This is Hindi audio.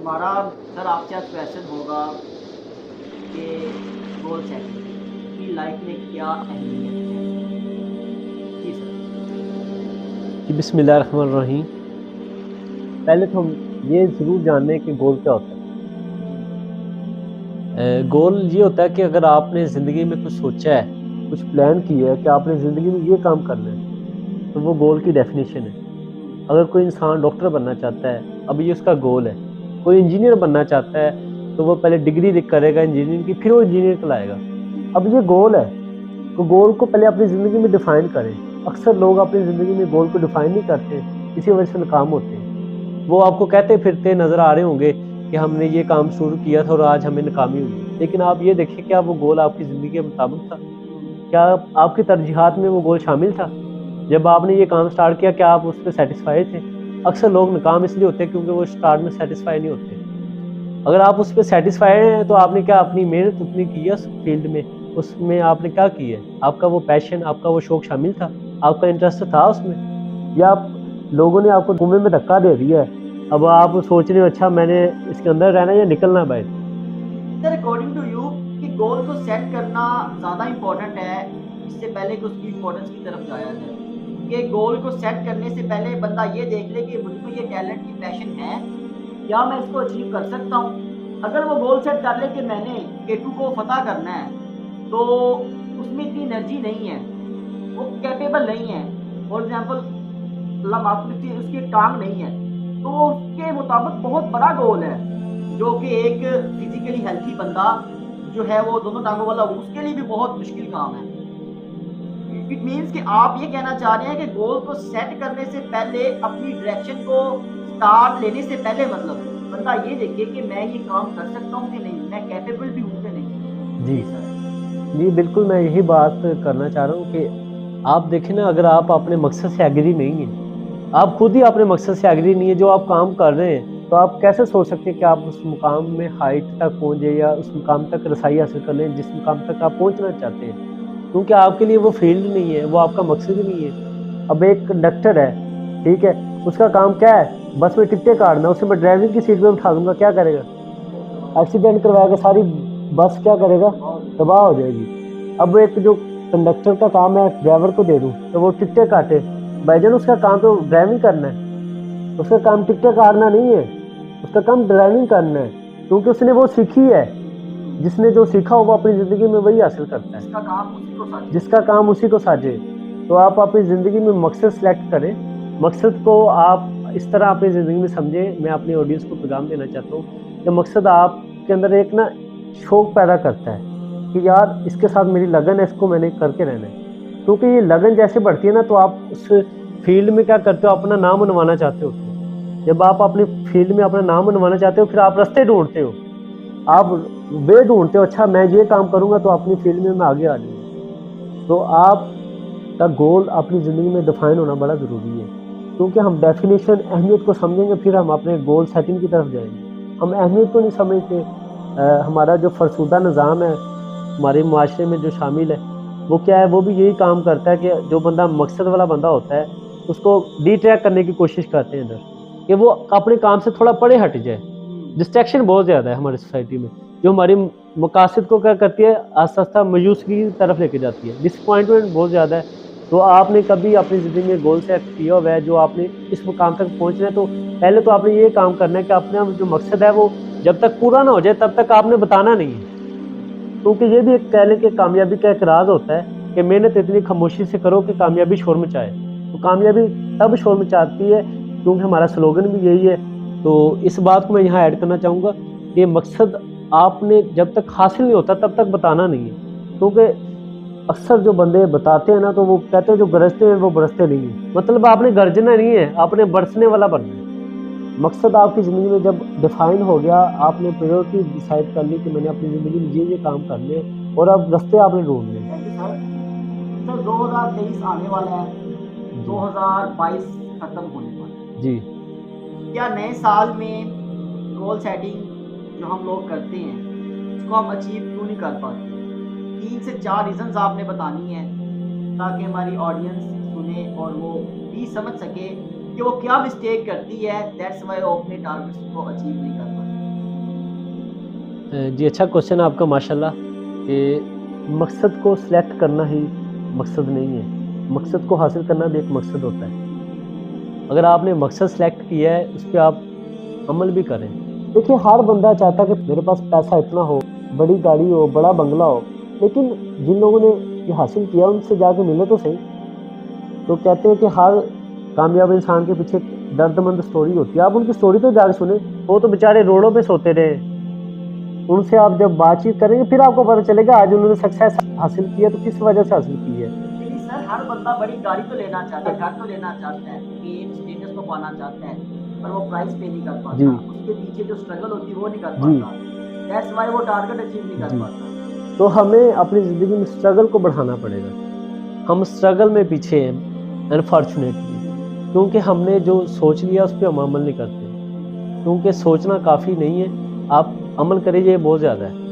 हमारा सर आपसे आज क्वेश्चन होगा कि गोल सेटिंग की लाइफ में क्या अहमियत है? जी सर। जी, बिस्मिल्लाहिर्रहमानिर्रहीम। पहले तो हम ये ज़रूर जान लें कि गोल क्या होता है। गोल ये होता है कि अगर आपने ज़िंदगी में कुछ सोचा है, कुछ प्लान किया है कि आपने ज़िंदगी में ये काम करना है, तो वो गोल की डेफ़िनेशन है। अगर कोई इंसान डॉक्टर बनना चाहता है, अब ये उसका गोल है। कोई इंजीनियर बनना चाहता है, तो वो पहले डिग्री करेगा इंजीनियरिंग की, फिर वो इंजीनियर कहलाएगा। अब ये गोल है, तो गोल को पहले अपनी ज़िंदगी में डिफ़ाइन करें। अक्सर लोग अपनी ज़िंदगी में गोल को डिफ़ाइन नहीं करते, इसी वजह से नाकाम होते हैं। वो आपको कहते फिरते नज़र आ रहे होंगे कि हमने ये काम शुरू किया था और आज हमें नाकामी हुई। लेकिन आप ये देखिए, क्या वो गोल आपकी ज़िंदगी के मुताबिक था? क्या आपकी तरजीहात में वो गोल शामिल था? जब आपने ये काम स्टार्ट किया, क्या आप उसपे सैटिस्फाई थे? अक्सर लोग नाकाम इसलिए होते हैं क्योंकि वो स्टार्ट में सैटिस्फाई नहीं होते। अगर आप उसपे सैटिस्फाई हैं, तो आपने क्या अपनी मेहनत उतनी की है उस फील्ड में? उसमें आपने क्या की है? आपका वो पैशन, आपका वो शौक शामिल था? आपका इंटरेस्ट था उसमें? या आप लोगों ने आपको कुएँ में धक्का दे दिया है, अब आप सोच रहे हो अच्छा मैंने इसके अंदर रहना है या निकलना है बाहर? सर अकॉर्डिंग टू यू कि गोल को सेट करना ज़्यादा इम्पोर्टेंट है इससे पहले कि उसकी इम्पोर्टेंस की तरफ जाया जाए? कि गोल को सेट करने से पहले बंदा ये देख ले कि मुझ में ये टैलेंट, ये पैशन है, क्या मैं इसको अचीव कर सकता हूँ? अगर वो गोल सेट कर ले कि मैंने केटू को फ़तह करना है, तो उसमें इतनी एनर्जी नहीं है, वो कैपेबल नहीं है। फॉर एग्ज़ाम्पल अल्लाह माफ़ करे उसकी एक टाँग नहीं है, तो उसके मुताबिक बहुत बड़ा गोल है, जो कि एक फिज़िकली हेल्थी बंदा जो है वो दोनों टाँगों वाला उसके लिए भी बहुत मुश्किल काम है। इट मीन्स कि आप ये कहना चाह रहे हैं कि गोल को सेट करने से पहले अपनी डायरेक्शन को स्टार्ट लेने से पहले मतलब बंदा ये देखे कि मैं ये काम कर सकता हूँ कि नहीं, मैं कैपेबल भी हूँ कि नहीं? जी। जी सर। जी, बिल्कुल मैं यही बात करना चाह रहा हूँ कि आप देखें ना, अगर आप अपने मकसद से एग्री नहीं हैं, आप खुद ही अपने मकसद से एग्री नहीं है जो आप काम कर रहे हैं, तो आप कैसे सोच सकते हैं कि आप उस मुकाम में हाइट तक पहुँचे या उस मुकाम तक रसाई हासिल कर लें जिस मुकाम तक आप पहुँचना चाहते हैं? क्योंकि आपके लिए वो फ़ील्ड नहीं है, वो आपका मकसद ही नहीं है। अब एक कंडक्टर है, ठीक है? उसका काम क्या है? बस में टिकटें काटना, उसे मैं ड्राइविंग की सीट पे बिठा दूँगा, क्या करेगा? एक्सीडेंट करवा के सारी बस क्या करेगा? तबाह हो जाएगी। अब एक जो कंडक्टर का काम है ड्राइवर को दे दूँ, तो वो टिकटें काटे। भाईजान उसका काम तो ड्राइविंग करना है, उसका काम टिकटें काटना नहीं है, उसका काम ड्राइविंग करना है, क्योंकि उसने वो सीखी है। जिसने जो सीखा हो वो अपनी ज़िंदगी में वही हासिल करता है। जिसका काम उसी को साझे। जिसका काम उसी को साझे। तो आप अपनी ज़िंदगी में मकसद सेलेक्ट करें। मकसद को आप इस तरह अपनी ज़िंदगी में समझें, मैं अपनी ऑडियंस को पैगाम देना चाहता हूँ कि मकसद आपके अंदर एक ना शौक पैदा करता है कि यार इसके साथ मेरी लगन है, इसको मैंने करके रहना है। क्योंकि ये लगन जैसे बढ़ती है ना, तो आप उस फ़ील्ड में क्या करते हो, अपना नाम बनवाना चाहते होते हो। जब आप अपनी फ़ील्ड में अपना नाम बनवाना चाहते हो, फिर आप रास्ते ढूँढते हो। आप वे ढूँढते हो, अच्छा मैं ये काम करूँगा तो अपनी फ़ील्ड में मैं आगे आ जाऊँगा। तो आपका गोल अपनी ज़िंदगी में डिफ़ाइन होना बड़ा ज़रूरी है, क्योंकि हम डेफ़िनेशन अहमियत को समझेंगे, फिर हम अपने गोल सेटिंग की तरफ जाएँगे। हम अहमियत को नहीं समझते, हमारा जो फ़रशुदा निज़ाम है, हमारे मुआशरे में जो शामिल है, वो क्या है, वो भी यही काम करता है कि जो बंदा मकसद वाला बंदा होता है, उसको डिट्रैक्ट करने की कोशिश करते हैं इधर, कि वो अपने काम से थोड़ा परे हट जाए। डिस्ट्रैक्शन बहुत ज़्यादा है हमारी सोसाइटी में, जो हमारी मकासद को क्या करती है, आस्ता-आस्ता मायूसी की तरफ लेके जाती है। डिसअपॉइंटमेंट बहुत ज़्यादा है। तो आपने कभी अपनी ज़िंदगी में गोल सेट किया हुआ है, जो आपने इस मुकाम तक पहुँचना है, तो पहले तो आपने ये काम करना है कि अपना जो मकसद है, वो जब तक पूरा ना हो जाए, तब तक आपने बताना नहीं है। क्योंकि ये भी एक कह लें कि कामयाबी का एक राज़ होता है कि मेहनत इतनी खामोशी से करो कि कामयाबी शोर मचाए। तो कामयाबी तब शोर मचाती है, क्योंकि हमारा स्लोगन भी यही है। तो इस बात को मैं यहाँ ऐड करना चाहूँगा कि मकसद आपने जब तक हासिल नहीं होता तब तक बताना नहीं है। क्योंकि अक्सर जो बंदे बताते हैं ना, तो वो कहते हैं जो गरजते हैं वो बरसते नहीं हैं। मतलब आपने गरजना नहीं है, आपने बरसने वाला बनना है। मकसद आपकी ज़िंदगी में जब डिफ़ाइन हो गया, आपने प्रायोरिटी डिसाइड कर ली कि मैंने अपनी ज़िंदगी में ये काम करने हैं, और अब रास्ते आपने ढूँढने हैं। Thank you sir. सर 2023 आने वाला है, जी, 2022 खत्म होने वाला है। जी, क्या नए साल में गोल सेटिंग जो हम लोग करते हैं, उसको हम अचीव क्यों नहीं कर पाते? 3 से 4 रीज़न्स आपने बतानी है, ताकि हमारी ऑडियंस सुने और वो भी समझ सके कि वो क्या मिस्टेक करती है, दैट्स व्हाई वो अपने टारगेट्स को अचीव नहीं कर पाती। जी, अच्छा क्वेश्चन है आपका माशाल्लाह कि मकसद को सिलेक्ट करना ही मकसद नहीं है, मकसद को हासिल करना भी एक मकसद होता है। अगर आपने मकसद सिलेक्ट किया है, उस पे आप अमल भी करें। देखिए, हर बंदा चाहता है कि मेरे पास पैसा इतना हो, बड़ी गाड़ी हो, बड़ा बंगला हो, लेकिन जिन लोगों ने ये हासिल किया, उनसे जाके मिले तो सही। तो कहते हैं कि हर कामयाब इंसान के पीछे एक दर्दमंद स्टोरी होती है। आप उनकी स्टोरी तो जाके सुने, वो तो बेचारे रोडों पे सोते रहे। उनसे आप जब बातचीत करेंगे, फिर आपको पता चलेगा आज उन्होंने सक्सेस हासिल की है, तो किस वजह से हासिल की है। देखिए सर, हर बंदा बड़ी गाड़ी तो लेना चाहता है, घर तो लेना चाहता है, फेम स्टेटस को पाना चाहता है, पर वो प्राइस पे नहीं कर जी, पाता। उसके पीछे जो स्ट्रगल होती है वो नहीं कर जी, पाता। दैट्स व्हाई वो टारगेट अचीव नहीं कर जी। पाता। तो हमें अपनी ज़िंदगी में स्ट्रगल को बढ़ाना पड़ेगा। हम स्ट्रगल में पीछे हैं अनफॉर्चुनेटली, क्योंकि हमने जो सोच लिया उस पे हम अमल नहीं करते। क्योंकि सोचना काफ़ी नहीं है, आप अमल करिए, ये बहुत ज़्यादा है।